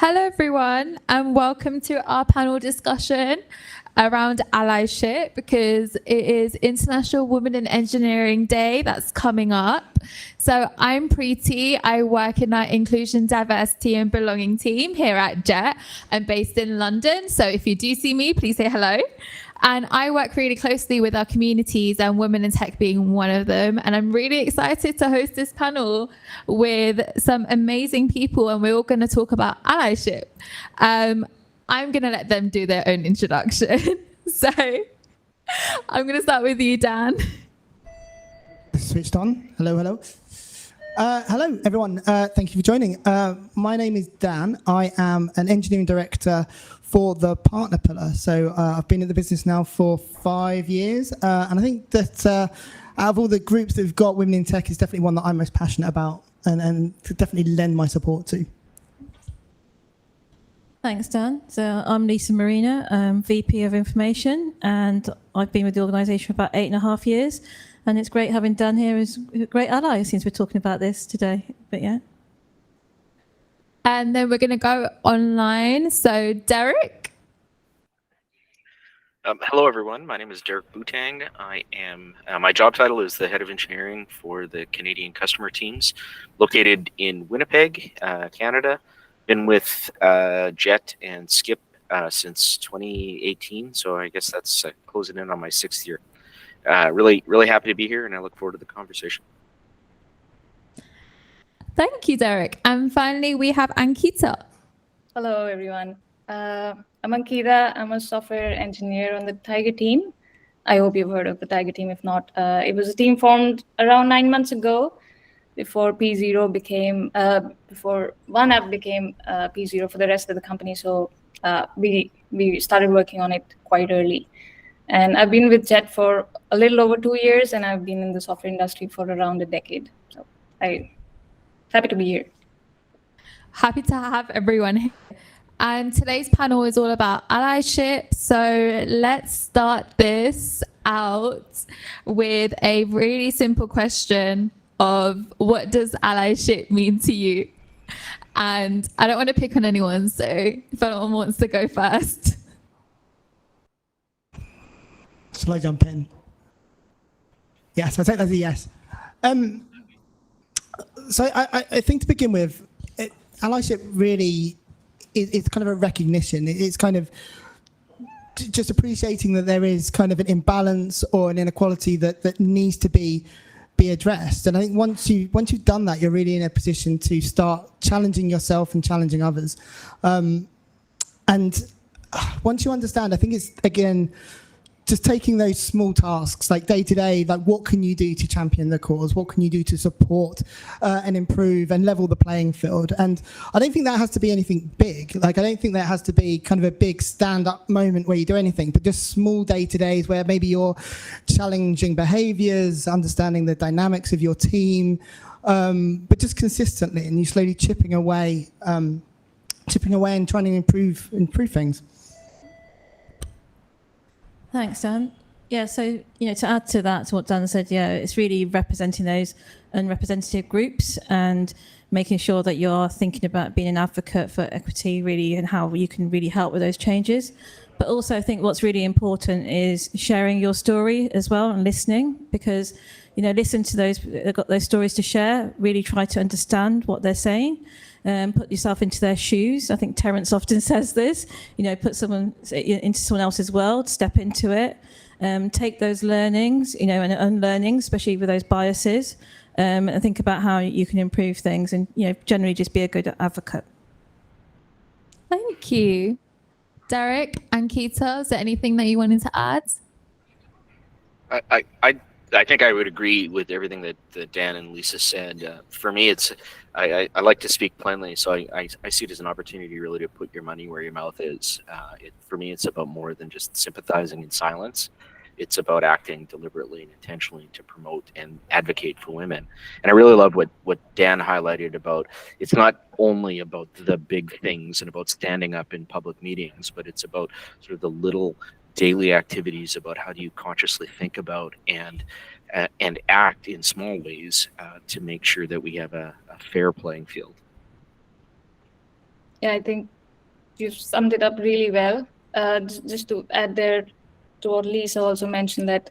Hello, everyone, and welcome to our panel discussion around allyship because it is International Women in Engineering Day that's coming up. So I'm Preeti. I work in our Inclusion, Diversity and Belonging team here at JET. I'm based in London, so if you do see me, please say hello. And I work really closely with our communities and women in tech being one of them. And I'm really excited to host this panel with some amazing people. And we're all going to talk about allyship. I'm going to let them do their own introduction. So I'm going to start with you, Dan. Switched on. Hello. Hello, everyone. Thank you for joining. My name is Dan. I am an engineering director for the partner pillar. So I've been in the business now for 5 years. And I think that out of all the groups that we've got, Women in Tech is definitely one that I'm most passionate about and to definitely lend my support to. Thanks, Dan. So I'm Lisa Marina, VP of Information, and I've been with the organisation for about 8.5 years. And it's great having Dan here as a great ally since we're talking about this today. But yeah. And then we're going to go online. So Derek. Hello, everyone. My name is Derek Boutang. I am my job title is the head of engineering for the Canadian customer teams, located in Winnipeg, Canada. Been with JET and Skip since 2018, so I guess that's closing in on my 6th year. Really happy to be here, and I look forward to the conversation. Thank you, Derek. And finally, we have Ankita. Hello, everyone. I'm Ankita. I'm a software engineer on the Tiger team. I hope you've heard of the Tiger team. If not, it was a team formed around 9 months ago, before P0 became, before one app became P0 for the rest of the company. So we started working on it quite early. And I've been with JET for a little over 2 years, and I've been in the software industry for around a decade. So I'm happy to be here. Happy to have everyone here. And today's panel is all about allyship. So let's start this out with a really simple question of what does allyship mean to you? And I don't want to pick on anyone, so if anyone wants to go first. Shall I jump in? Yes, I take that as a yes. So I think to begin with, allyship really is kind of a recognition. It's kind of just appreciating that there is kind of an imbalance or an inequality that needs to be addressed. And I think once you've done that, you're really in a position to start challenging yourself and challenging others. And once you understand, I think it's, again, just taking those small tasks, like day to day, like what can you do to champion the cause? What can you do to support and improve and level the playing field? And I don't think that has to be anything big. Like, I don't think that has to be kind of a big stand-up moment where you do anything, but just small day-to-days where maybe you're challenging behaviors, understanding the dynamics of your team, but just consistently, and you slowly chipping away and trying to improve things. Thanks, Dan. Yeah, so, to add to that, to what Dan said, it's really representing those unrepresentative groups and making sure that you're thinking about being an advocate for equity, really, and how you can really help with those changes. But also, I think what's really important is sharing your story as well and listening, because, listen to those, they've got those stories to share, really try to understand what they're saying. Put yourself into their shoes. I think Terence often says this, put someone into someone else's world, step into it, take those learnings, and unlearning, especially with those biases, and think about how you can improve things and, generally just be a good advocate. Thank you. Derek, Ankita, is there anything that you wanted to add? I think I would agree with everything that Dan and Lisa said. For me, I like to speak plainly, so I see it as an opportunity really to put your money where your mouth is. For me, it's about more than just sympathizing in silence. It's about acting deliberately and intentionally to promote and advocate for women. And I really love what Dan highlighted about, it's not only about the big things and about standing up in public meetings, but it's about sort of the little daily activities about how do you consciously think about and act in small ways to make sure that we have a fair playing field. Yeah, I think you've summed it up really well. Just to add there to what Lisa also mentioned, that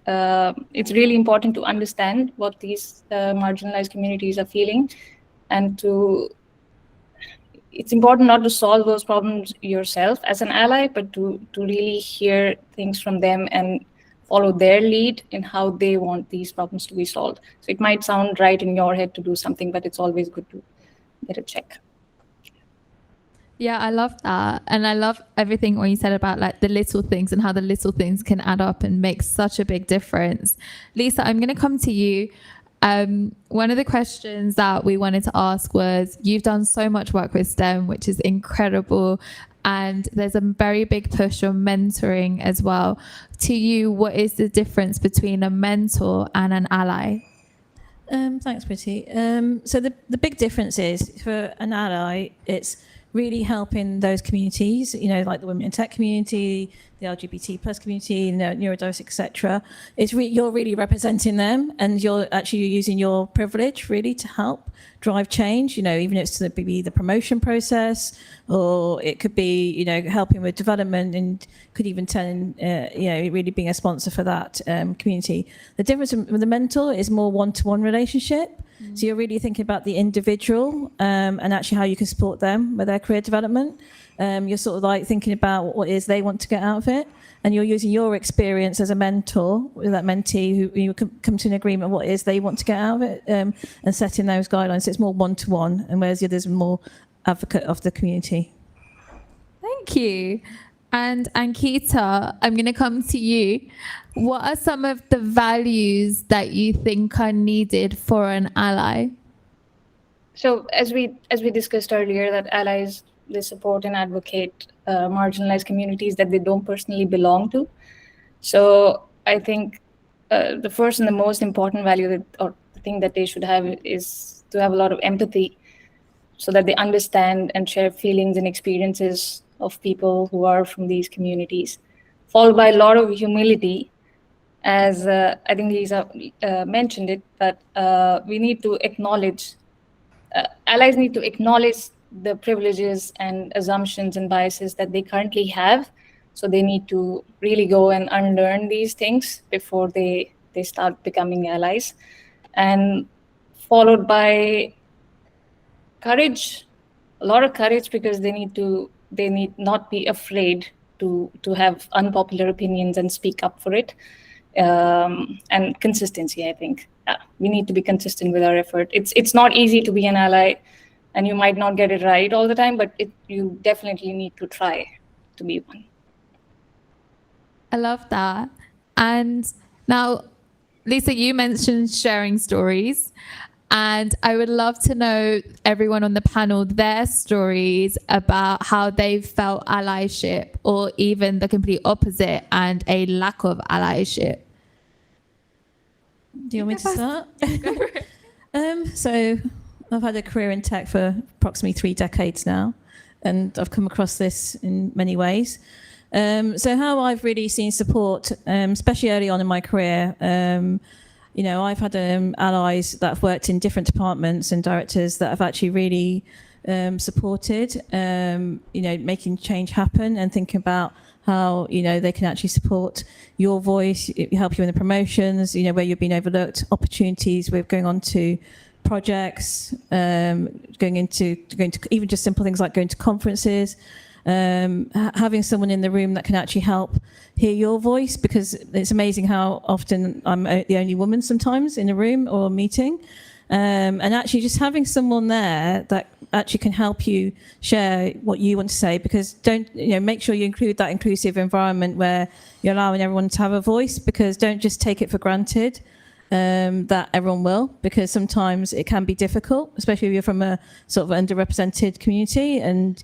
it's really important to understand what these marginalized communities are feeling, and it's important not to solve those problems yourself as an ally, but to really hear things from them and follow their lead in how they want these problems to be solved. So it might sound right in your head to do something, but it's always good to get a check. Yeah, I love that. And I love everything what you said about like the little things and how the little things can add up and make such a big difference. Lisa, I'm going to come to you. One of the questions that we wanted to ask was, you've done so much work with STEM, which is incredible. And there's a very big push on mentoring as well. To you, what is the difference between a mentor and an ally? Thanks, Pretty. So the big difference is, for an ally, it's really helping those communities, like the women in tech community, the LGBT plus community, neurodiverse, etc. You're really representing them, and you're actually using your privilege really to help drive change. Even if it's be the promotion process, or it could be helping with development, and could even turn really being a sponsor for that community. The difference with the mentor is more one-to-one relationship. So you're really thinking about the individual and actually how you can support them with their career development. You're sort of like thinking about what it is they want to get out of it, and you're using your experience as a mentor with that mentee who you come to an agreement what it is they want to get out of it, and setting those guidelines. So it's more one-to-one, and whereas the other's more advocate of the community. Thank you. And Ankita, I'm going to come to you. What are some of the values that you think are needed for an ally? So as we discussed earlier, that allies, they support and advocate marginalized communities that they don't personally belong to. So I think the first and the most important value or the thing that they should have is to have a lot of empathy, so that they understand and share feelings and experiences of people who are from these communities, followed by a lot of humility, as I think Lisa mentioned it, that we need to acknowledge, allies need to acknowledge the privileges and assumptions and biases that they currently have. So they need to really go and unlearn these things before they start becoming allies. And followed by courage, a lot of courage, because they need not be afraid to have unpopular opinions and speak up for it. And consistency, I think. We need to be consistent with our effort. It's not easy to be an ally, and you might not get it right all the time, but you definitely need to try to be one. I love that. And now, Lisa, you mentioned sharing stories. And I would love to know, everyone on the panel, their stories about how they've felt allyship, or even the complete opposite and a lack of allyship. Do you want me to start? So I've had a career in tech for approximately 3 decades now, and I've come across this in many ways. So how I've really seen support, especially early on in my career, I've had allies that have worked in different departments and directors that have actually really supported, making change happen, and thinking about how, they can actually support your voice, help you in the promotions, where you've been overlooked, opportunities with going on to projects, going to even just simple things like going to conferences, having someone in the room that can actually help hear your voice, because it's amazing how often I'm the only woman sometimes in a room or a meeting. And actually just having someone there that actually can help you share what you want to say, because make sure you include that inclusive environment where you're allowing everyone to have a voice, because don't just take it for granted that everyone will, because sometimes it can be difficult, especially if you're from a sort of underrepresented community, and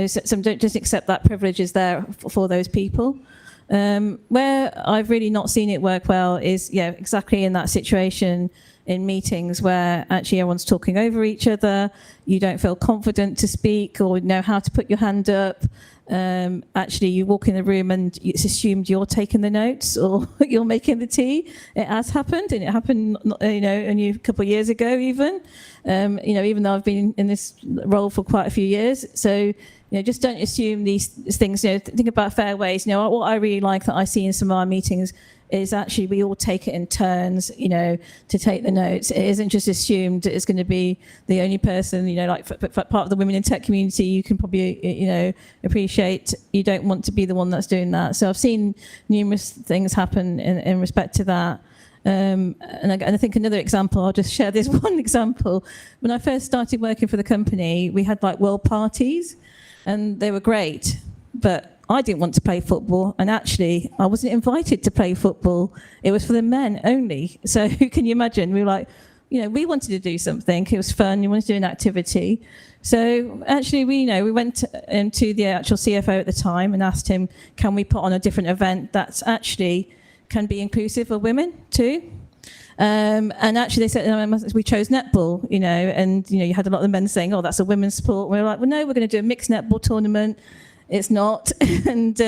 some don't just accept that privilege is there for those people. Where I've really not seen it work well is, exactly in that situation, in meetings where actually everyone's talking over each other, you don't feel confident to speak or know how to put your hand up. Actually, you walk in the room and it's assumed you're taking the notes or you're making the tea. It has happened, and it happened, only a couple of years ago even. Even though I've been in this role for quite a few years. So, just don't assume these things. Think about fair ways. What I really like that I see in some of our meetings is actually we all take it in turns, to take the notes. It isn't just assumed it's going to be the only person, for part of the women in tech community, you can probably, appreciate you don't want to be the one that's doing that. So I've seen numerous things happen in respect to that. And I think another example, I'll just share this one example. When I first started working for the company, we had world parties and they were great, but I didn't want to play football, and actually I wasn't invited to play football. It was for the men only. So can you imagine? We were like, we wanted to do something. It was fun. We wanted to do an activity. So actually, we went to the actual CFO at the time and asked him, can we put on a different event that's actually can be inclusive of women too? And actually they said, we chose netball, and you had a lot of the men saying, oh, that's a women's sport. We were like, well, no, we're going to do a mixed netball tournament. It's not. And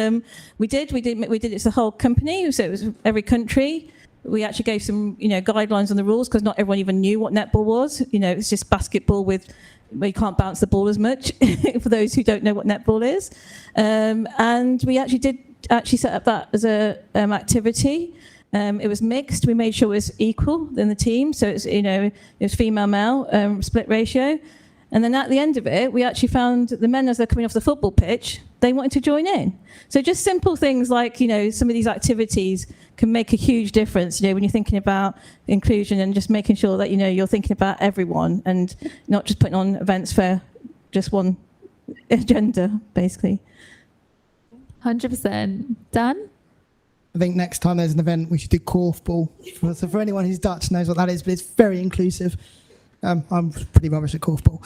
we did. It's the whole company. So it was every country. We actually gave some, guidelines on the rules because not everyone even knew what netball was. It's just basketball where you can't bounce the ball as much for those who don't know what netball is. And we actually did set up that as a activity. It was mixed. We made sure it was equal in the team. So it's, it was female-male split ratio. And then at the end of it, we actually found the men, as they're coming off the football pitch, they wanted to join in. So just simple things like, some of these activities can make a huge difference, when you're thinking about inclusion and just making sure that, you're thinking about everyone and not just putting on events for just one agenda, basically. 100%. Dan? I think next time there's an event, we should do korfball. So for anyone who's Dutch knows what that is, but it's very inclusive. I'm pretty rubbish at korfball.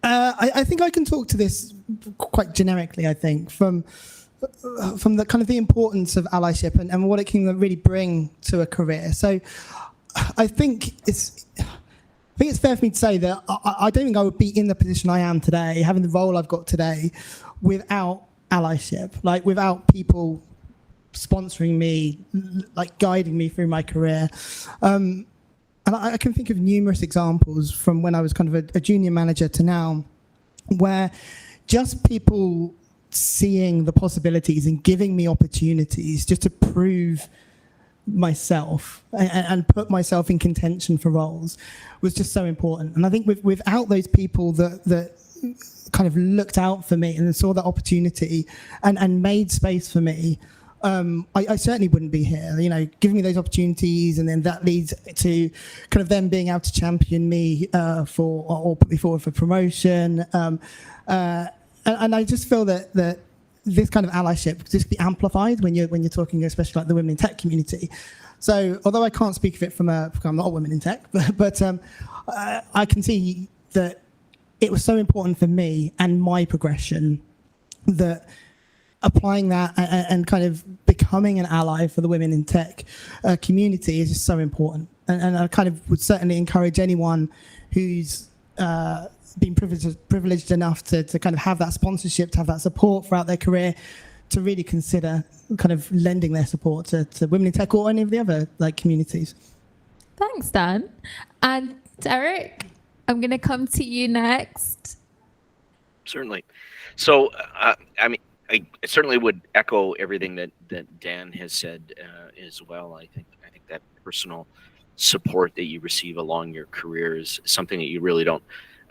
I think I can talk to this quite generically, I think, from the kind of the importance of allyship and what it can really bring to a career. So I think it's fair for me to say that I don't think I would be in the position I am today, having the role I've got today, without allyship, without people sponsoring me, guiding me through my career. And I can think of numerous examples from when I was kind of a junior manager to now, where just people seeing the possibilities and giving me opportunities just to prove myself and put myself in contention for roles was just so important. And I think without those people that kind of looked out for me and saw that opportunity and made space for me, I certainly wouldn't be here, giving me those opportunities, and then that leads to kind of them being able to champion me or put me forward for promotion. And I just feel that this kind of allyship could just be amplified when you're talking, especially the women in tech community. So although I can't speak of it I'm not a woman in tech, but I can see that it was so important for me and my progression that applying that and kind of becoming an ally for the women in tech community is just so important. And I kind of would certainly encourage anyone who's been privileged enough to kind of have that sponsorship, to have that support throughout their career, to really consider kind of lending their support to women in tech or any of the other communities. Thanks, Dan. And Derek, I'm going to come to you next. Certainly. So, I certainly would echo everything that Dan has said as well. I think that personal support that you receive along your career is something that you really don't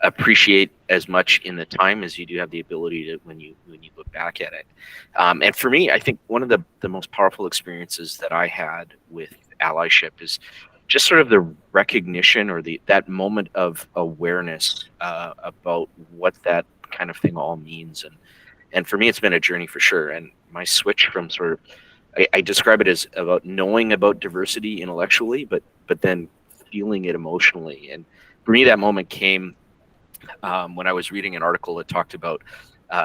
appreciate as much in the time as you do have the ability to when you look back at it. And for me, I think one of the most powerful experiences that I had with allyship is just sort of the recognition or that moment of awareness about what that kind of thing all means. And for me, it's been a journey for sure. And my switch from sort of, I describe it as about knowing about diversity intellectually, but then feeling it emotionally. And for me, that moment came when I was reading an article that talked about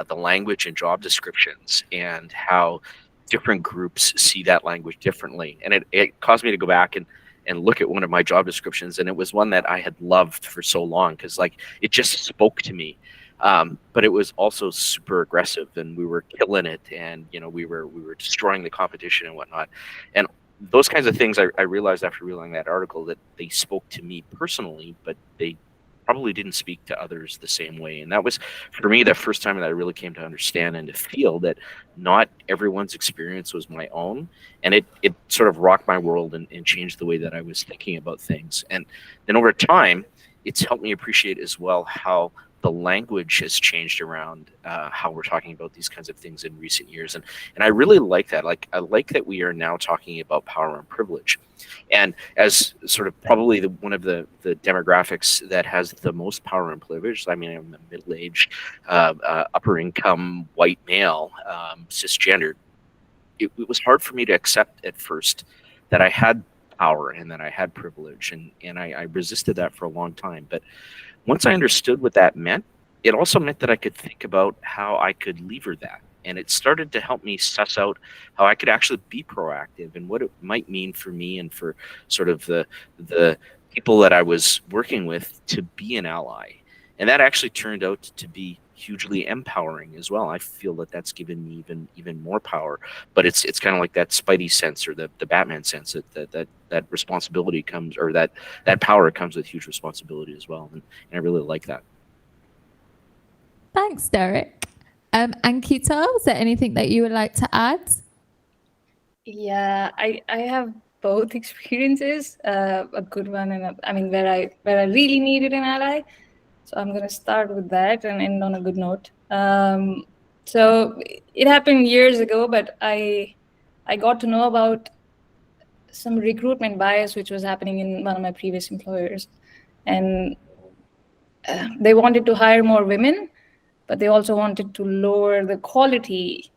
the language and job descriptions and how different groups see that language differently. And it caused me to go back and look at one of my job descriptions, and it was one that I had loved for so long because like it just spoke to me. But it was also super aggressive, and we were killing it, and we were destroying the competition and whatnot. And those kinds of things I realized after reading that article that they spoke to me personally, but they probably didn't speak to others the same way. And that was, for me, the first time that I really came to understand and to feel that not everyone's experience was my own. And it sort of rocked my world and changed the way that I was thinking about things. And then over time, it's helped me appreciate as well how the language has changed around how we're talking about these kinds of things in recent years. And I really like that. Like, I like that we are now talking about power and privilege. And as sort of probably one of the demographics that has the most power and privilege, I mean, I'm a middle-aged, upper income, white male, cisgendered. It was hard for me to accept at first that I had power and that I had privilege. And I resisted that for a long time. But once I understood what that meant, it also meant that I could think about how I could lever that. And it started to help me suss out how I could actually be proactive and what it might mean for me and for sort of the people that I was working with to be an ally. And that actually turned out to be hugely empowering as well. I feel that that's given me even more power. But it's kind of like that Spidey sense or the Batman sense that responsibility comes, or that power comes with huge responsibility as well. And I really like that. Thanks, Derek. Ankita, is there anything that you would like to add? Yeah, I have both experiences, a good one and where I really needed an ally. So I'm going to start with that and end on a good note. So it happened years ago, but I got to know about some recruitment bias which was happening in one of my previous employers. And they wanted to hire more women, but they also wanted to lower the quality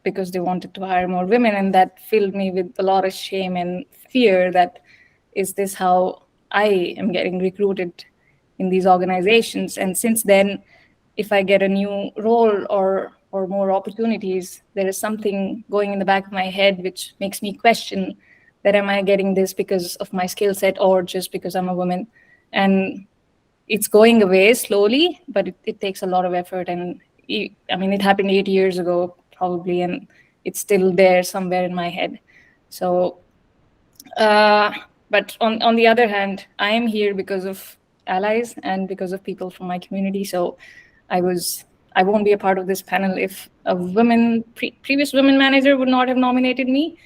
because they wanted to hire more women. And that filled me with a lot of shame and fear that, is this how I am getting recruited in these organizations? And since then, if I get a new role or more opportunities, there is something going in the back of my head which makes me question that, am I getting this because of my skill set or just because I'm a woman? And it's going away slowly, but it takes a lot of effort. And it happened 8 years ago probably, and it's still there somewhere in my head. So, but on the other hand, I am here because of allies and because of people from my community. So I won't be a part of this panel if a previous women manager would not have nominated me.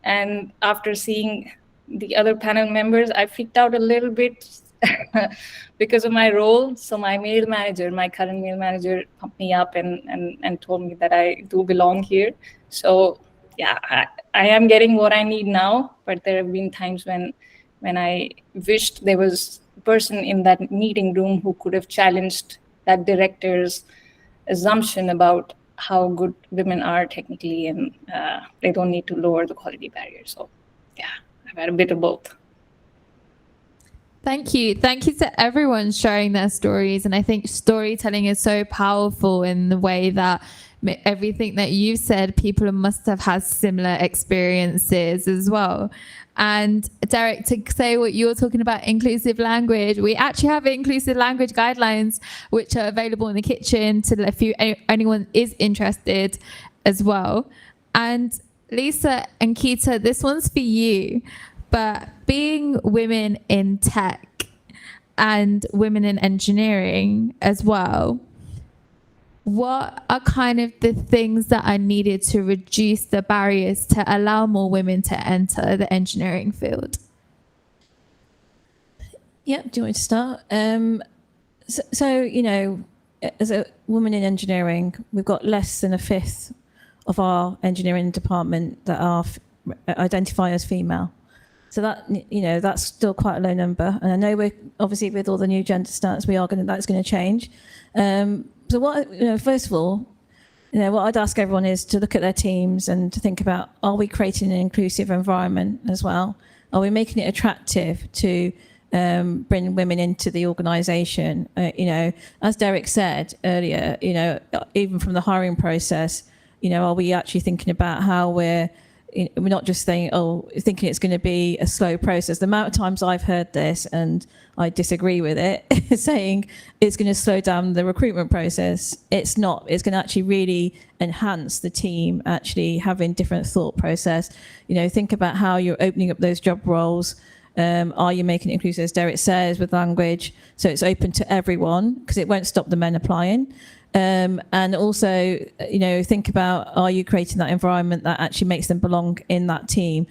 And after seeing the other panel members, I freaked out a little bit because of my role. So my current male manager pumped me up and told me that I do belong here. So yeah, I am getting what I need now, but there have been times when I wished there was a person in that meeting room who could have challenged that director's assumption about how good women are technically, and they don't need to lower the quality barrier. So yeah, I've had a bit of both. Thank you. Thank you to everyone sharing their stories. And I think storytelling is so powerful in the way that everything that you said, people must have had similar experiences as well. And Derek, to say what you're talking about, inclusive language, we actually have inclusive language guidelines, which are available in the kitchen if anyone is interested as well. And Lisa and Kita, this one's for you. But being women in tech and women in engineering as well, what are kind of the things that are needed to reduce the barriers to allow more women to enter the engineering field? Yeah, do you want me to start? So, as a woman in engineering, we've got less than a fifth of our engineering department that are identify as female. So that's still quite a low number. And I know we're obviously, with all the new gender stats, that's going to change. So first of all, what I'd ask everyone is to look at their teams and to think about, are we creating an inclusive environment as well? Are we making it attractive to bring women into the organisation? As Derek said earlier, even from the hiring process, are we actually thinking about how we're we're not just saying, thinking it's going to be a slow process. The amount of times I've heard this and I disagree with it, saying it's going to slow down the recruitment process. It's not. It's going to actually really enhance the team, actually having different thought process. Think about how you're opening up those job roles. Are you making it inclusive, as Derek says, with language, so it's open to everyone, because it won't stop the men applying. And also, think about, are you creating that environment that actually makes them belong in that team?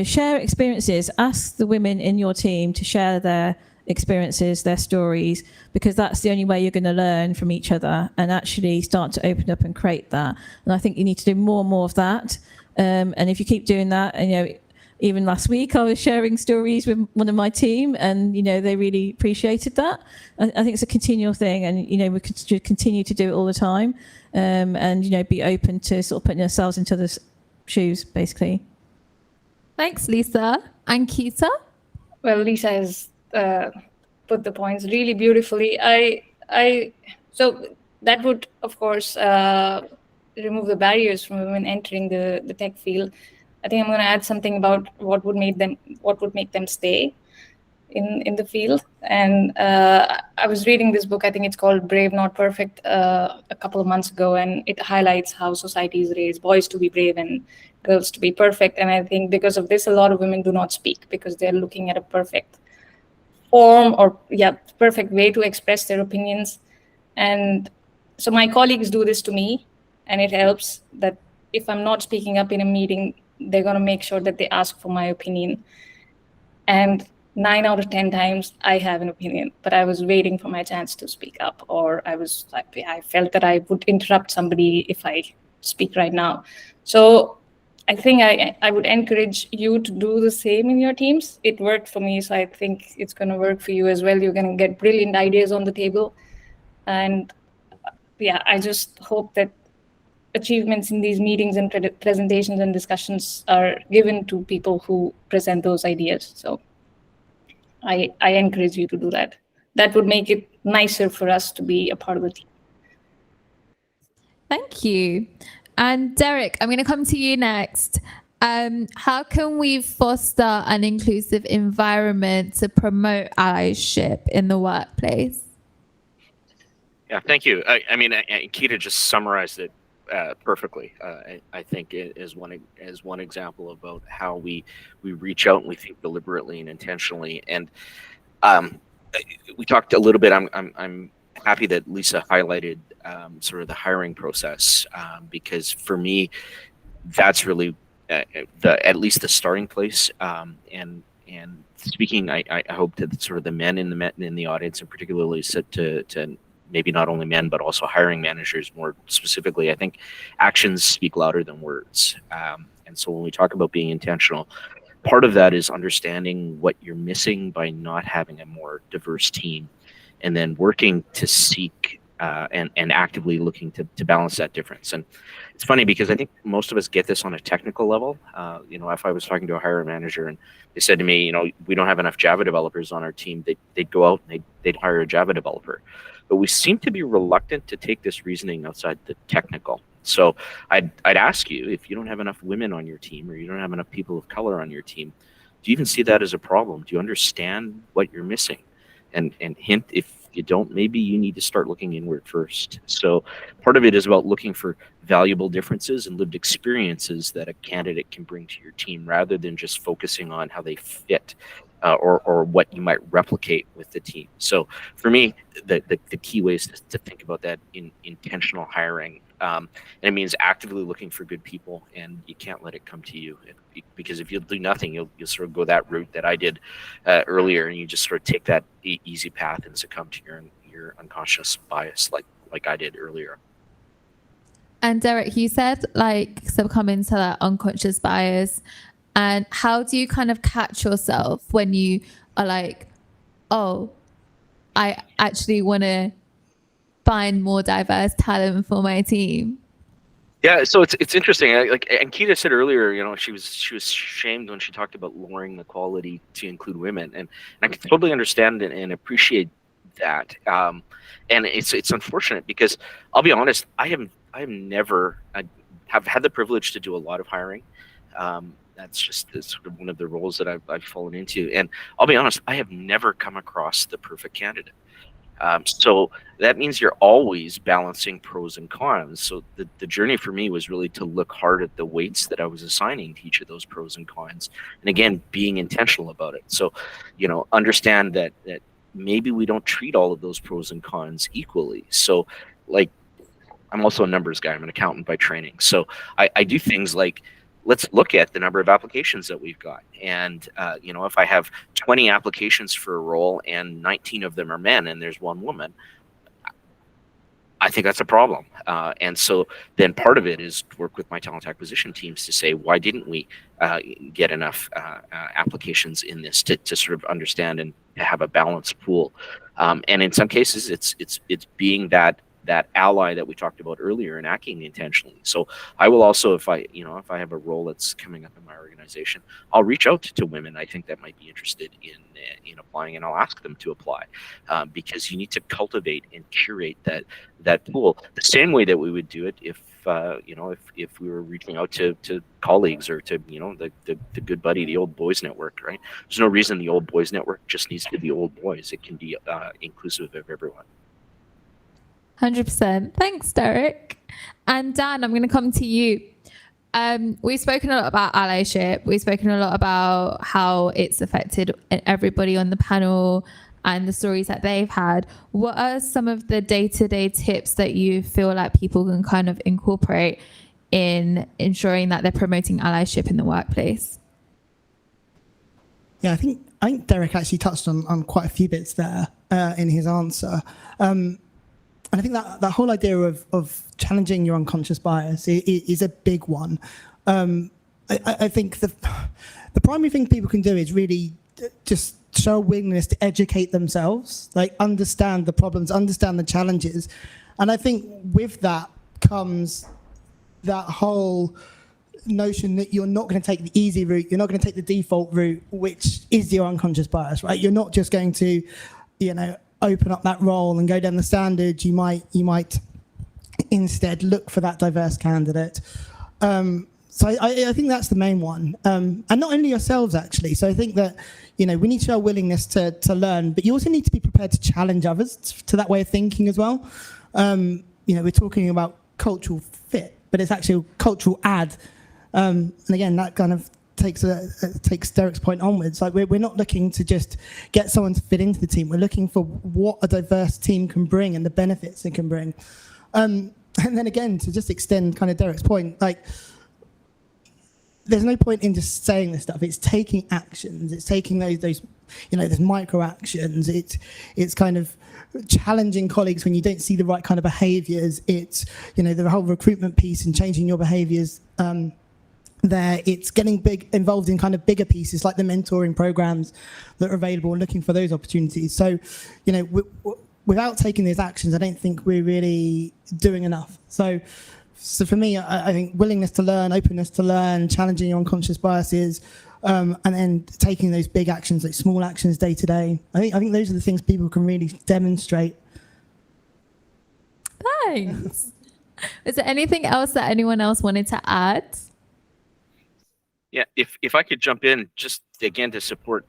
Share experiences. Ask the women in your team to share their experiences, their stories, because that's the only way you're going to learn from each other and actually start to open up and create that. And I think you need to do more and more of that. And if you keep doing that, and even last week I was sharing stories with one of my team, and they really appreciated that. I think it's a continual thing, and we could continue to do it all the time, and be open to sort of putting ourselves into others' shoes, basically. Thanks, Lisa. And Kita? Well, Lisa has put the points really beautifully. So that would, of course, remove the barriers from women entering the tech field. I think I'm going to add something about what would make them stay in the field. And I was reading this book, I think it's called Brave Not Perfect, a couple of months ago, and it highlights how societies raise boys to be brave and girls to be perfect. And I think because of this, a lot of women do not speak, because they're looking at a perfect form or perfect way to express their opinions. And so my colleagues do this to me, and it helps that if I'm not speaking up in a meeting, they're going to make sure that they ask for my opinion. And 9 out of 10 times I have an opinion, but I was waiting for my chance to speak up, or I felt that I would interrupt somebody if I speak right now. So I think I would encourage you to do the same in your teams. It worked for me, so I think it's going to work for you as well. You're going to get brilliant ideas on the table. And I just hope that achievements in these meetings and presentations and discussions are given to people who present those ideas. So I encourage you to do that. That would make it nicer for us to be a part of the team. Thank you. And Derek, I'm going to come to you next. How can we foster an inclusive environment to promote allyship in the workplace? Yeah, thank you. I mean, Kita just summarized it perfectly. I think as one example about how we reach out and we think deliberately and intentionally. And we talked a little bit. I'm happy that Lisa highlighted sort of the hiring process, because for me, that's really at least the starting place. And speaking, I hope that sort of the men in the audience, and particularly to maybe not only men, but also hiring managers more specifically, I think actions speak louder than words. And so when we talk about being intentional, part of that is understanding what you're missing by not having a more diverse team, and then working to seek and actively looking to balance that difference. And it's funny because I think most of us get this on a technical level. If I was talking to a hiring manager and they said to me, we don't have enough Java developers on our team, they'd go out and they'd hire a Java developer. But we seem to be reluctant to take this reasoning outside the technical. So I'd ask you, if you don't have enough women on your team, or you don't have enough people of color on your team, do you even see that as a problem? Do you understand what you're missing? And hint, if you don't, maybe you need to start looking inward first. So part of it is about looking for valuable differences and lived experiences that a candidate can bring to your team, rather than just focusing on how they fit or what you might replicate with the team. So for me, the key way is to think about that in intentional hiring. And it means actively looking for good people, and you can't let it come to you, because if you'll do nothing, you'll sort of go that route that I did earlier, and you just sort of take that easy path and succumb to your unconscious bias like I did earlier. And Derek, you said succumb into that unconscious bias. And how do you kind of catch yourself when you are like, oh, I actually want to find more diverse talent for my team? Yeah, so it's interesting. And Kita said earlier, she was shamed when she talked about lowering the quality to include women, and I can totally understand and appreciate that. And it's unfortunate, because I'll be honest, I have never have had the privilege to do a lot of hiring. That's sort of one of the roles that I've fallen into. And I'll be honest, I have never come across the perfect candidate. So that means you're always balancing pros and cons. So the journey for me was really to look hard at the weights that I was assigning to each of those pros and cons. And again, being intentional about it. So, understand that maybe we don't treat all of those pros and cons equally. So like, I'm also a numbers guy. I'm an accountant by training. So I do things like, let's look at the number of applications that we've got. And, if I have 20 applications for a role and 19 of them are men and there's one woman, I think that's a problem. And so then part of it is to work with my talent acquisition teams to say, why didn't we get enough applications in this to sort of understand and have a balanced pool? And in some cases, it's being that ally that we talked about earlier and acting intentionally. So I will also, if I have a role that's coming up in my organization, I'll reach out to women I think that might be interested in applying, and I'll ask them to apply, because you need to cultivate and curate that pool the same way that we would do it if we were reaching out to colleagues or to the good buddy, the old boys network, right? There's no reason the old boys network just needs to be old boys. It can be inclusive of everyone. 100%. Thanks, Derek. And Dan, I'm going to come to you. We've spoken a lot about allyship. We've spoken a lot about how it's affected everybody on the panel and the stories that they've had. What are some of the day-to-day tips that you feel like people can kind of incorporate in ensuring that they're promoting allyship in the workplace? Yeah, I think Derek actually touched on quite a few bits there in his answer. And I think that whole idea of challenging your unconscious bias is a big one. I think the primary thing people can do is really just show a willingness to educate themselves, like understand the problems, understand the challenges. And I think with that comes that whole notion that you're not going to take the easy route, you're not going to take the default route, which is your unconscious bias, right? You're not just going to, open up that role and go down the standards. You might instead look for that diverse candidate. So I think that's the main one, and not only yourselves actually. So I think that we need to show a willingness to learn, but you also need to be prepared to challenge others to that way of thinking as well. We're talking about cultural fit, but it's actually a cultural add, and again that kind of takes Derek's point onwards. Like we're not looking to just get someone to fit into the team. We're looking for what a diverse team can bring and the benefits it can bring. And then again, to just extend kind of Derek's point, like there's no point in just saying this stuff. It's taking actions. It's taking those micro actions. It's kind of challenging colleagues when you don't see the right kind of behaviours. It's the whole recruitment piece and changing your behaviours. There, it's getting involved in kind of bigger pieces like the mentoring programs that are available and looking for those opportunities. So, without taking these actions, I don't think we're really doing enough. So for me, I think willingness to learn, openness to learn, challenging your unconscious biases, and then taking those big actions, like small actions day to day. I think those are the things people can really demonstrate. Thanks. Is there anything else that anyone else wanted to add? Yeah, if I could jump in just again to support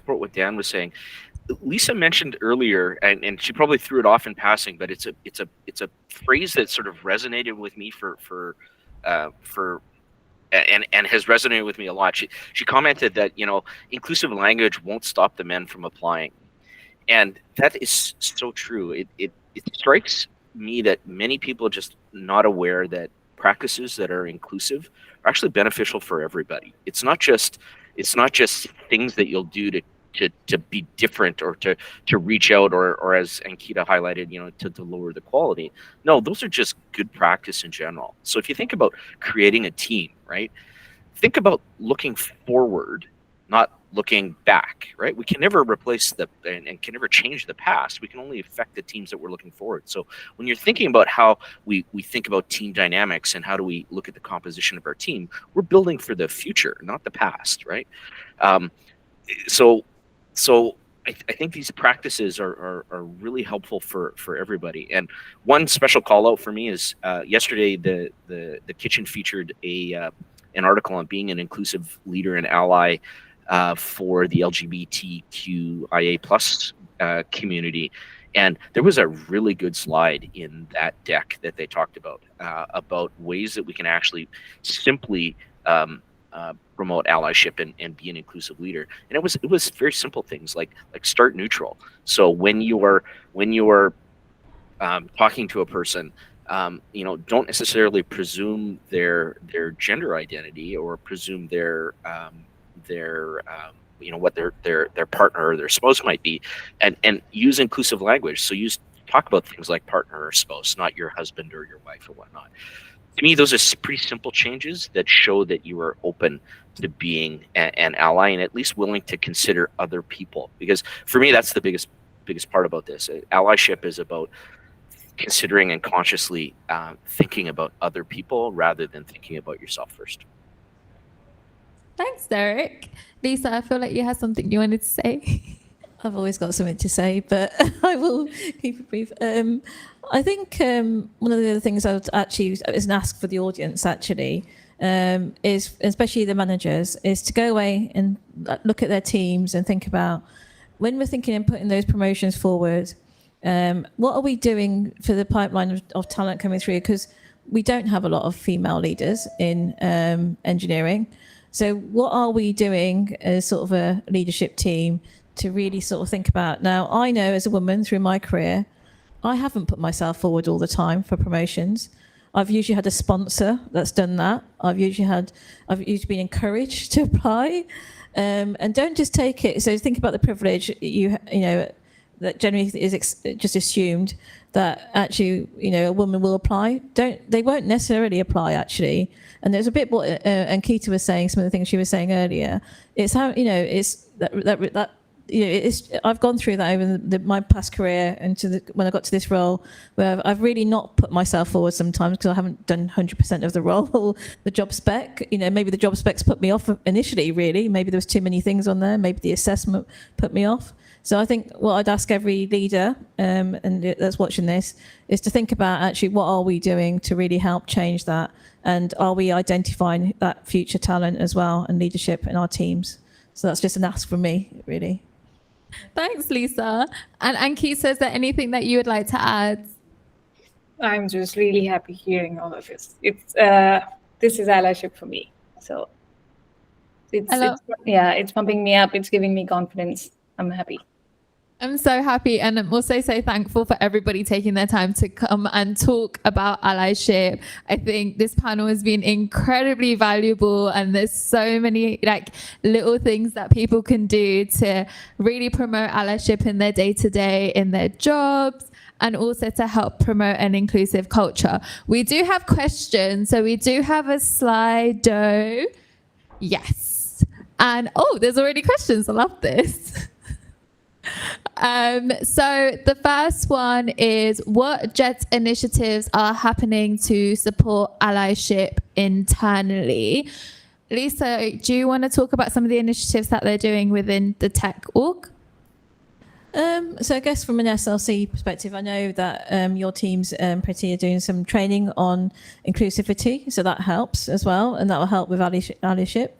what Dan was saying. Lisa mentioned earlier, and she probably threw it off in passing, but it's a phrase that sort of resonated with me and has resonated with me a lot. She commented that inclusive language won't stop the men from applying, and that is so true. It strikes me that many people are just not aware that practices that are inclusive are actually beneficial for everybody. It's not just things that you'll do to be different or to reach out or as Ankita highlighted, to lower the quality. No, those are just good practice in general. So if you think about creating a team, right? Think about looking forward, not looking back, right? We can never replace and can never change the past. We can only affect the teams that we're looking forward. So when you're thinking about how we think about team dynamics and how do we look at the composition of our team, we're building for the future, not the past, right? So I think these practices are really helpful for everybody. And one special call out for me is yesterday the kitchen featured an article on being an inclusive leader and ally for the LGBTQIA plus community. And there was a really good slide in that deck that they talked about ways that we can actually simply promote allyship and be an inclusive leader. And it was very simple things like start neutral. So when you are talking to a person, don't necessarily presume their gender identity or presume their what their partner or their spouse might be, and use inclusive language. So talk about things like partner or spouse, not your husband or your wife or whatnot. To me, those are pretty simple changes that show that you are open to being an ally and at least willing to consider other people. Because for me, that's the biggest part about this. Allyship is about considering and consciously thinking about other people rather than thinking about yourself first. Thanks, Derek. Lisa, I feel like you had something you wanted to say. I've always got something to say, but I will keep it brief. I think one of the other things I would actually is an ask for the audience actually is, especially the managers, is to go away and look at their teams and think about when we're thinking and putting those promotions forward. What are we doing for the pipeline of talent coming through? Because we don't have a lot of female leaders in engineering. So what are we doing as sort of a leadership team to really sort of think about? Now, I know as a woman through my career, I haven't put myself forward all the time for promotions. I've usually had a sponsor that's done that. I've usually been encouraged to apply, and don't just take it. So think about the privilege you know that generally is just assumed that actually a woman will apply. They won't necessarily apply actually. And there's a bit what Ankita was saying, some of the things she was saying earlier. It's how it's that I've gone through that over my past career and when I got to this role, where I've really not put myself forward sometimes because I haven't done 100% of the role, the job spec. Maybe the job specs put me off initially. Really, maybe there was too many things on there. Maybe the assessment put me off. So I think what I'd ask every leader and that's watching this is to think about actually what are we doing to really help change that, and are we identifying that future talent as well and leadership in our teams. So that's just an ask from me, really. Thanks, Lisa. And Ankita, is there anything that you would like to add? I'm just really happy hearing all of this. It's this is allyship for me. So it's pumping me up. It's giving me confidence. I'm happy. I'm so happy, and I'm also so thankful for everybody taking their time to come and talk about allyship. I think this panel has been incredibly valuable, and there's so many little things that people can do to really promote allyship in their day-to-day, in their jobs, and also to help promote an inclusive culture. We do have questions, so we do have a Slido. Yes. And there's already questions. I love this. So the first one is, what JET initiatives are happening to support allyship internally? Lisa, do you want to talk about some of the initiatives that they're doing within the tech org? So I guess from an SLC perspective, I know that your teams, Pretty, are doing some training on inclusivity, so that helps as well, and that will help with allyship.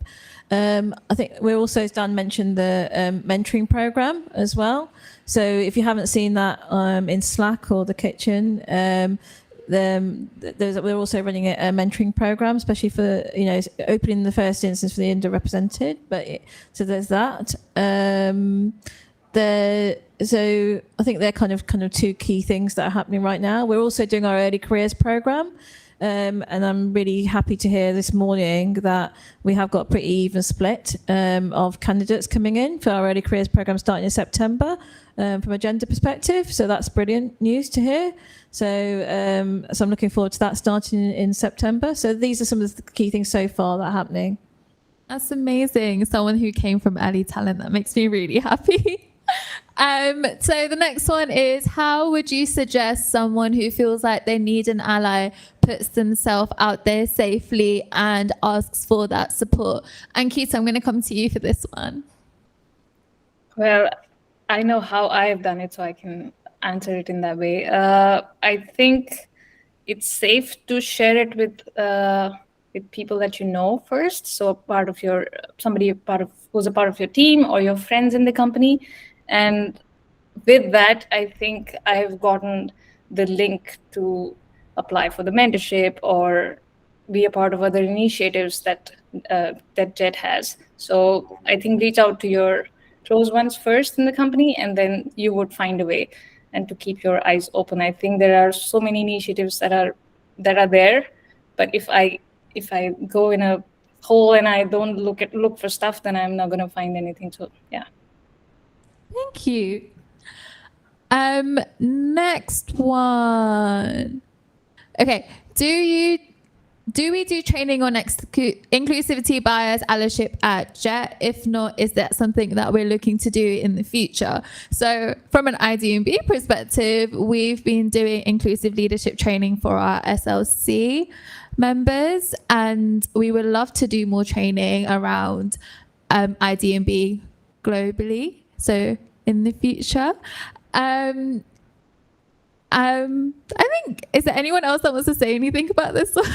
I think we're also, as Dan mentioned, the mentoring program as well. So if you haven't seen that in Slack or the kitchen, we're also running a mentoring program, especially for opening the first instance for the underrepresented. So there's that. So I think they're kind of two key things that are happening right now. We're also doing our early careers program. And I'm really happy to hear this morning that we have got a pretty even split of candidates coming in for our early careers program starting in September from a gender perspective. So that's brilliant news to hear. So I'm looking forward to that starting in September. So these are some of the key things so far that are happening. That's amazing. Someone who came from early talent, that makes me really happy. So the next one is, how would you suggest someone who feels like they need an ally puts themselves out there safely and asks for that support? Ankita, I'm going to come to you for this one. Well, I know how I have done it, so I can answer it in that way. I think it's safe to share it with with people that you know first. So who's a part of your team or your friends in the company. And with that, I think I've gotten the link to apply for the mentorship or be a part of other initiatives that JET has. So I think reach out to your close ones first in the company, and then you would find a way. And to keep your eyes open. I think there are so many initiatives that are there, but if I go in a hole and I don't look for stuff, then I'm not going to find anything. So yeah. Thank you. Next one. Okay. Do we do training on inclusivity, bias, allyship at JET? If not, is that something that we're looking to do in the future? So from an IDB perspective, we've been doing inclusive leadership training for our SLC members, and we would love to do more training around IDB globally. So in the future. I think, is there anyone else that wants to say anything about this one?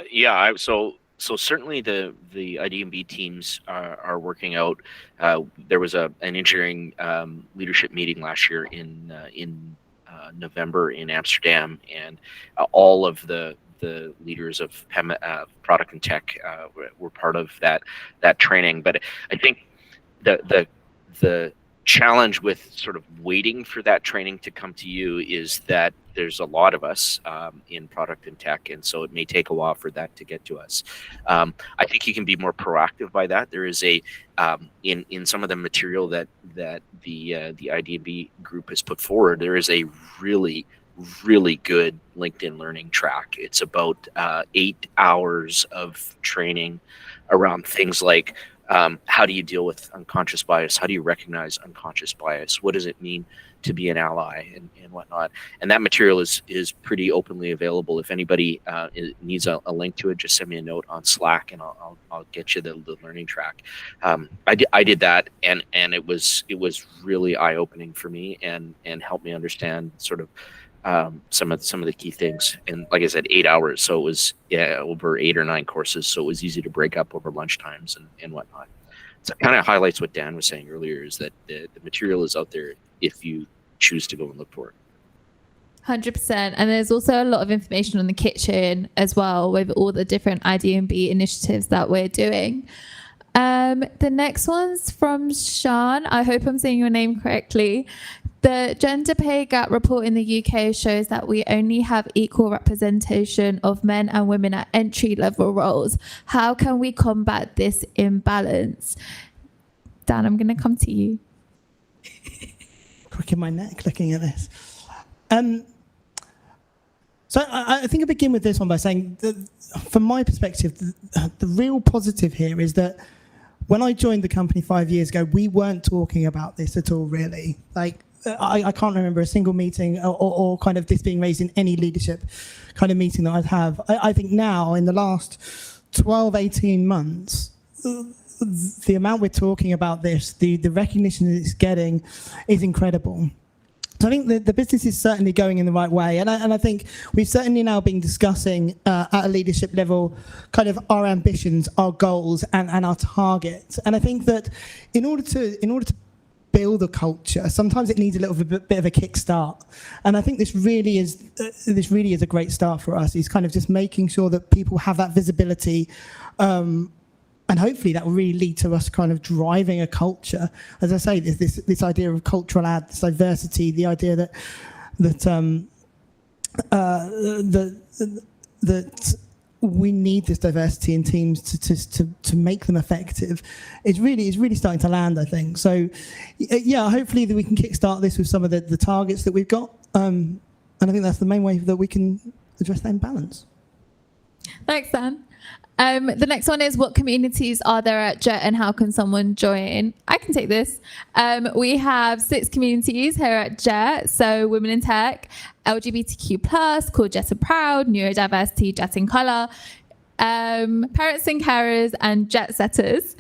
Yeah, so certainly the IDMB teams are working out. There was an engineering leadership meeting last year in November in Amsterdam, and all of the leaders of product and tech were part of that training. But I think the challenge with sort of waiting for that training to come to you is that there's a lot of us in product and tech, and so it may take a while for that to get to us. I think you can be more proactive by that. There is a in some of the material that the IDB group has put forward, there is a really good LinkedIn learning track. It's about 8 hours of training around things like how do you deal with unconscious bias? How do you recognize unconscious bias? What does it mean to be an ally and whatnot? And that material is pretty openly available. If anybody needs a link to it, just send me a note on Slack and I'll get you the learning track. I did that and it was really eye-opening for me and helped me understand sort of some of the key things. And like I said, 8 hours, so it was over 8 or 9 courses, so it was easy to break up over lunch times and whatnot. So it kind of highlights what Dan was saying earlier, is that the material is out there if you choose to go and look for it. 100%. And there's also a lot of information on the kitchen as well, with all the different IDB initiatives that we're doing. The next one's from Sean. I hope I'm saying your name correctly. The gender pay gap report in the UK shows that we only have equal representation of men and women at entry-level roles. How can we combat this imbalance? Dan, I'm going to come to you. Cracking my neck looking at this. So I think I begin with this one by saying that from my perspective, the real positive here is that when I joined the company 5 years ago, we weren't talking about this at all, really. Like, I can't remember a single meeting or kind of this being raised in any leadership kind of meeting that I'd have. I think now, in the last 12, 18 months, the amount we're talking about this, the recognition that it's getting is incredible. So I think the business is certainly going in the right way. And I think we've certainly now been discussing at a leadership level kind of our ambitions, our goals, and our targets. And I think that in order to build a culture, sometimes it needs a little bit of a kickstart. And I think this really is a great start for us, is kind of just making sure that people have that visibility, and hopefully that will really lead to us kind of driving a culture. As I say, this idea of cultural add, this diversity, the idea that we need this diversity in teams to make them effective is really starting to land, I think. So yeah, hopefully that we can kickstart this with some of the targets that we've got, and I think that's the main way that we can address that imbalance. Thanks, Dan. The next one is, what communities are there at JET and how can someone join? I can take this. We have 6 communities here at JET. So Women in Tech, LGBTQ+, called JET and Proud, Neurodiversity, JET in Colour, parents and carers, and jet setters.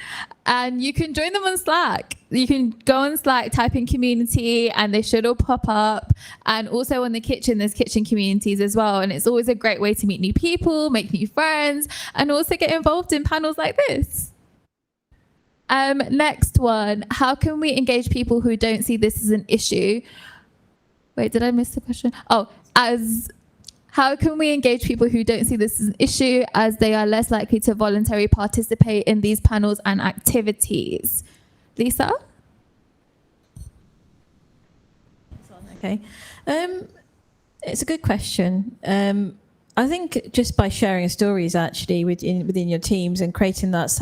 And you can join them on Slack. You can go on Slack, type in community, and they should all pop up. And also on the kitchen, there's kitchen communities as well. And it's always a great way to meet new people, make new friends, and also get involved in panels like this. Next one, how can we engage people who don't see this as an issue? Wait, did I miss the question? How can we engage people who don't see this as an issue, as they are less likely to voluntarily participate in these panels and activities? Lisa? Okay. It's a good question. I think just by sharing stories actually within your teams and creating that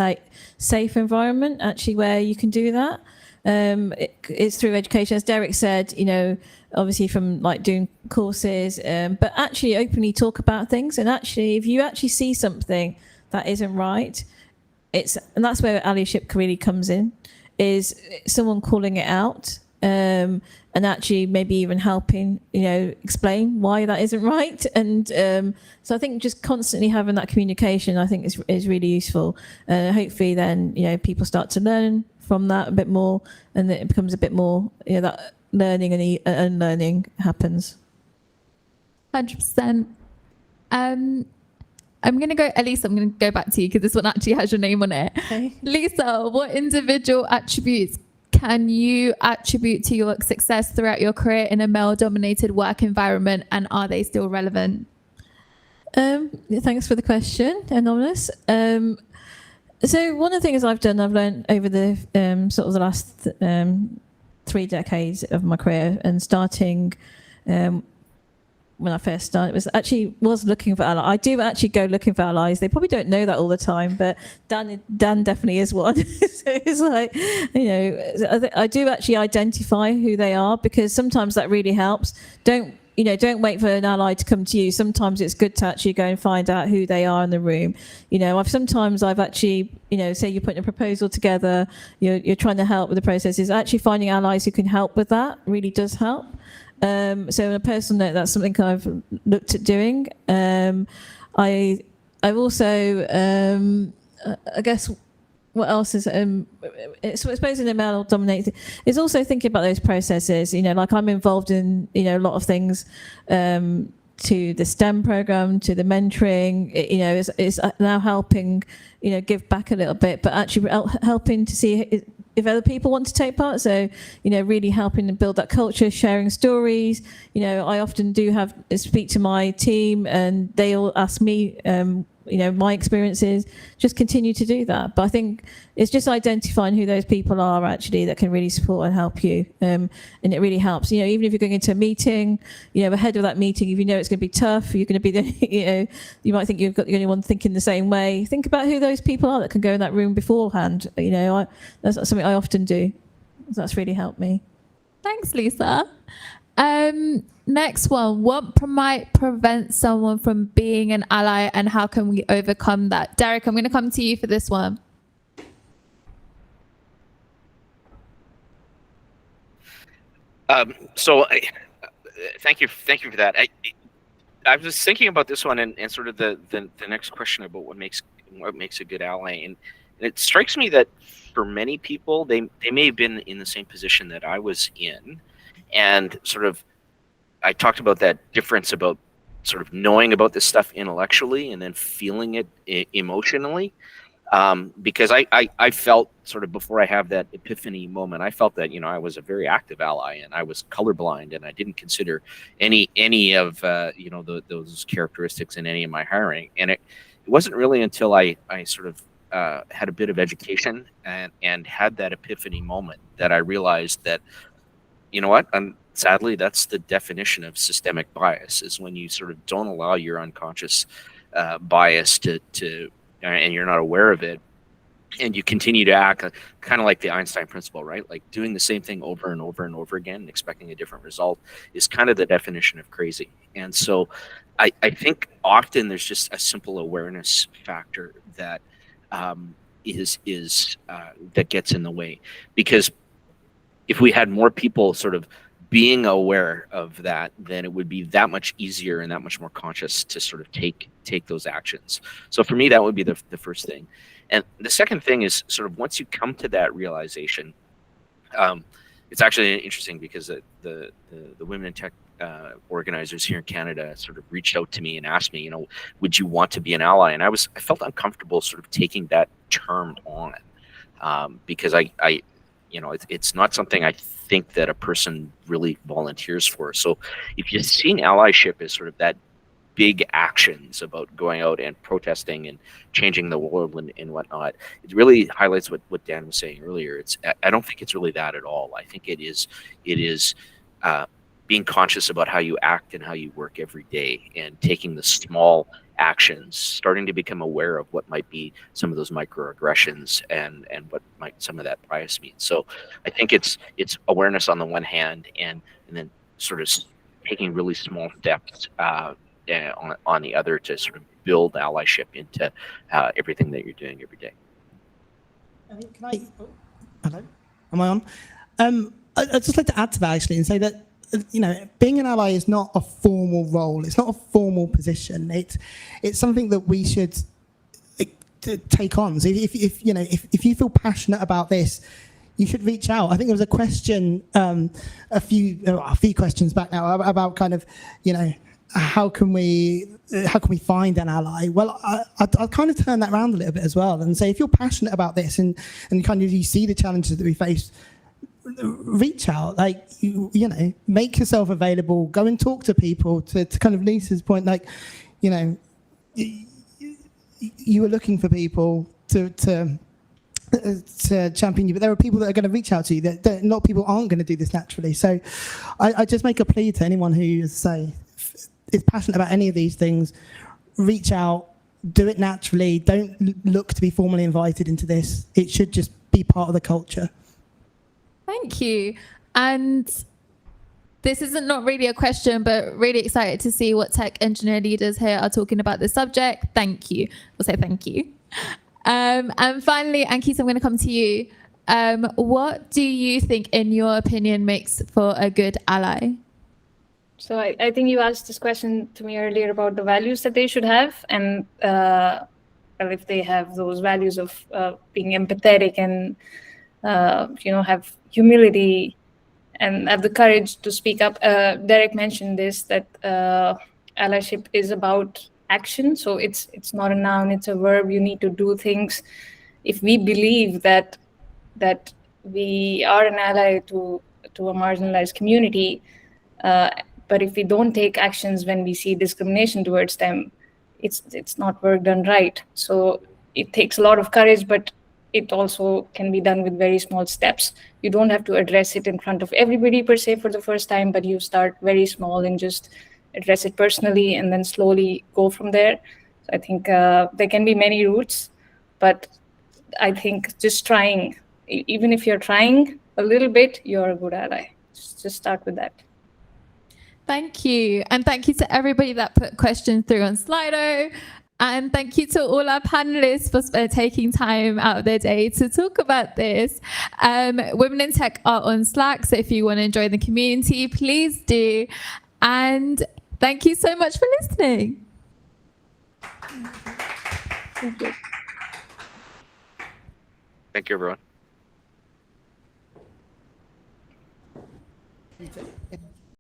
safe environment actually where you can do that. It's through education, as Derek said, obviously from like doing courses, but actually openly talk about things. And actually, if you actually see something that isn't right, and that's where allyship really comes in, is someone calling it out, and actually maybe even helping, explain why that isn't right. And so I think just constantly having that communication, I think is really useful. Hopefully then, people start to learn from that a bit more, and it becomes a bit more, that learning and unlearning happens. 100%. I'm going to go, Elisa, I'm going to go back to you because this one actually has your name on it. Okay. Lisa, what individual attributes can you attribute to your success throughout your career in a male-dominated work environment, and are they still relevant? Thanks for the question, Anonymous. So one of the things I've learned over the sort of the last 3 decades of my career, and starting when I first started, was looking for allies. I do actually go looking for allies. They probably don't know that all the time, but Dan definitely is one. So it's like, I do actually identify who they are, because sometimes that really helps. Don't wait for an ally to come to you. Sometimes it's good to actually go and find out who they are in the room. I've actually, say you're putting a proposal together, you're trying to help with the processes. Actually finding allies who can help with that really does help. So on a personal note, that's something I've looked at doing. I've also, I guess, what else is, so I suppose in a male-dominated, is also thinking about those processes. Like I'm involved in, a lot of things, to the STEM program, to the mentoring, is now helping, give back a little bit, but actually helping to see if other people want to take part. So, really helping to build that culture, sharing stories. I often do speak to my team, and they all ask me, my experiences. Just continue to do that. But I think it's just identifying who those people are actually that can really support and help you. And it really helps. Even if you're going into a meeting, ahead of that meeting, if it's going to be tough, you're going to be the, you might think you've got the only one thinking the same way. Think about who those people are that can go in that room beforehand. That's something I often do. That's really helped me. Thanks, Lisa. Next one, what might prevent someone from being an ally, and how can we overcome that? Derek, I'm going to come to you for this one. Thank you for that. I was thinking about this one and sort of the next question about what makes a good ally, and it strikes me that for many people, they may have been in the same position that I was in, and sort of I talked about that difference about sort of knowing about this stuff intellectually and then feeling it emotionally. Because I felt sort of before I have that epiphany moment, I felt that, I was a very active ally, and I was colorblind, and I didn't consider any of, those characteristics in any of my hiring. And it wasn't really until I sort of had a bit of education and had that epiphany moment that I realized that, sadly, that's the definition of systemic bias, is when you sort of don't allow your unconscious bias to and you're not aware of it, and you continue to act kind of like the Einstein principle, right? Like doing the same thing over and over and over again and expecting a different result is kind of the definition of crazy. And so I think often there's just a simple awareness factor that that gets in the way, because if we had more people sort of being aware of that, then it would be that much easier and that much more conscious to sort of take those actions. So for me, that would be the first thing. And the second thing is sort of once you come to that realization, it's actually interesting because the women in tech organizers here in Canada sort of reached out to me and asked me, would you want to be an ally? And I felt uncomfortable sort of taking that term on because it's not something I think that a person really volunteers for. So if you're seeing allyship as sort of that big actions about going out and protesting and changing the world and whatnot, it really highlights what Dan was saying earlier. I don't think it's really that at all. I think it is being conscious about how you act and how you work every day, and taking the small actions, starting to become aware of what might be some of those microaggressions and what might some of that bias mean. So I think it's awareness on the one hand, and then sort of taking really small steps on the other to sort of build allyship into everything that you're doing every day. Hello, am I on? I'd just like to add to that actually and say that being an ally is not a formal role. It's not a formal position. It's something that we should take on. So if you feel passionate about this, you should reach out. I think there was a question a few questions back now about kind of how can we find an ally? Well, I'll kind of turn that around a little bit as well and say if you're passionate about this and kind of you see the challenges that we face, reach out, make yourself available, go and talk to people. To kind of Lisa's point, you were looking for people to champion you, but there are people that are going to reach out to you. That a lot of people aren't going to do this naturally. So I just make a plea to anyone who is passionate about any of these things, reach out, do it naturally. Don't look to be formally invited into this. It should just be part of the culture. Thank you. And this isn't not really a question, but really excited to see what tech engineer leaders here are talking about this subject. Thank you. We'll say thank you. And finally, Ankit, I'm going to come to you. What do you think, in your opinion, makes for a good ally? So I think you asked this question to me earlier about the values that they should have, and if they have those values of being empathetic and have humility and have the courage to speak up. Derek mentioned this, that allyship is about action. So it's not a noun, it's a verb. You need to do things. If we believe that we are an ally to a marginalized community, but if we don't take actions when we see discrimination towards them, it's not work done right. So it takes a lot of courage, but it also can be done with very small steps. You don't have to address it in front of everybody per se for the first time, but you start very small and just address it personally and then slowly go from there. So I think there can be many routes, but I think just trying, even if you're trying a little bit, you're a good ally. Just start with that. Thank you. And thank you to everybody that put questions through on Slido. And thank you to all our panelists for taking time out of their day to talk about this. Women in Tech are on Slack, so if you want to join the community, please do. And thank you so much for listening. Thank you. Thank you, everyone.